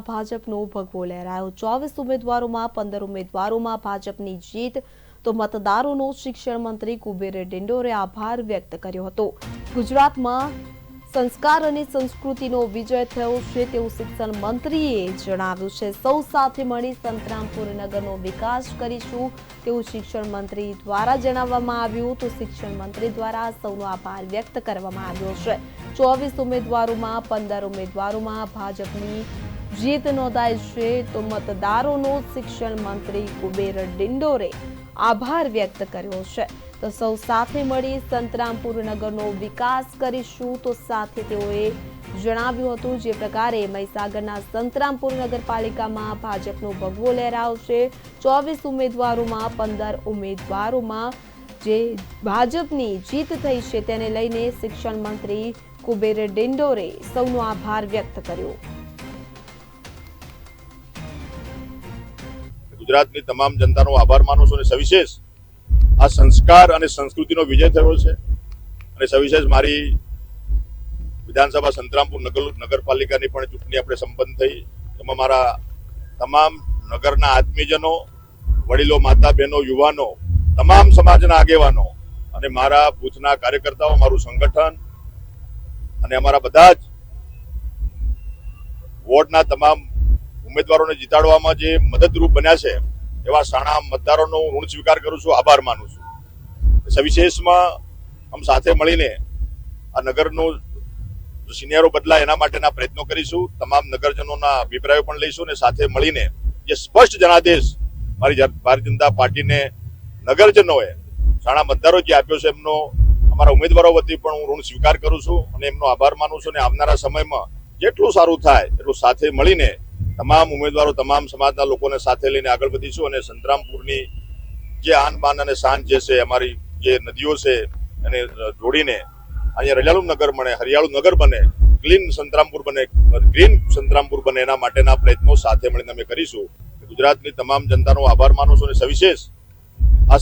ભાજપનો ભગવો લહેરાયો। 24 ઉમેદવારોમાં 15 ઉમેદવારોમાં ભાજપની જીત તો મતદારોનો શિક્ષણ મંત્રી કુબેર ડિંડોરે આભાર વ્યક્ત કર્યો હતો। ગુજરાતમાં સંસ્કાર અને સંસ્કૃતિનો વિજય થયો છે તેવું શિક્ષણ મંત્રીએ જણાવ્યું છે। સૌ સાથે મળી સંતરામપુર નગરનો વિકાસ કરીશું તેવું શિક્ષણ મંત્રી દ્વારા જણાવવામાં આવ્યું। તો શિક્ષણ મંત્રી દ્વારા સૌનો આભાર વ્યક્ત કરવામાં આવ્યો છે। 24 ઉમેદવારોમાં 15 ઉમેદવારોમાં ભાજપની જીત નોંધાઈ છે તો મતદારોનો શિક્ષણ મંત્રી કુબેર ડિંડોરે આભાર વ્યક્ત કર્યો છે। તો સૌ સાથે મળી સંતરામપુર નગરનો વિકાસ કરીશું તો સાથે તેઓએ જણાવ્યું હતું। જે પ્રકારે મહીસાગરના સંતરામપુર નગરપાલિકામાં ભાજપનો ભગવો લહેરાયો છે। 24 ઉમેદવારોમાં 15 ઉમેદવારોમાં જે ભાજપની જીત થઈ છે તેને લઈને શિક્ષણ મંત્રી કુબેર ડિંડોરે સૌનો આભાર વ્યક્ત કર્યો। ગુજરાતની તમામ જનતાનો આભાર માનું છું અને સવિશેષ આ સંસ્કાર અને સંસ્કૃતિનો વિજય થયો છે અને સવિશેષ મારી વિધાનસભા સંતરામપુર નગરપાલિકાની પણ ચૂંટણી આપણે સંપન્ન થઈ। એમાં મારા તમામ નગરના આત્મીયજનો, વડીલો, માતા બહેનો, યુવાનો, તમામ સમાજના આગેવાનો અને મારા બૂથના કાર્યકર્તાઓ, મારું સંગઠન અને અમારા બધા જ વોર્ડના તમામ ઉમેદવારોને જીતાડવામાં જે મદદરૂપ બન્યા છે એવા સાણા મતદારોનો ઋણ સ્વીકાર કરું છું, આભાર માનું છું। સવિશેષમાં આમ સાથે મળીને આ નગરનું સિનિયરો બદલાય એના માટેના પ્રયત્નો કરીશું। તમામ નગરજનોના અભિપ્રાયો પણ લઈશું અને સાથે મળીને જે સ્પષ્ટ જનાદેશ મારી ભારતીય જનતા પાર્ટીને નગરજનોએ, સાણા મતદારો જે આપ્યો છે એમનો અમારા ઉમેદવારો વતી પણ હું ઋણ સ્વીકાર કરું છું અને એમનો આભાર માનું છું અને આવનારા સમયમાં જેટલું સારું થાય એટલું સાથે મળીને તમામ ઉમેદવારો, તમામ સમાજના લોકોને સાથે લઈને આગળ વધીશું અને સંતરામપુરની જે આન બાન અને શાન જે છે, અમારી જે નદીઓ છે એને જોડીને અહીંયા રજાળુ નગર બને, હરિયાળુ નગર બને, ક્લીન સંતરામપુર બને, ગ્રીન સંતરામપુર બને એના માટેના પ્રયત્નો સાથે મળીને અમે કરીશું। ગુજરાતની તમામ જનતાનો આભાર માનું છું અને સવિશેષ આ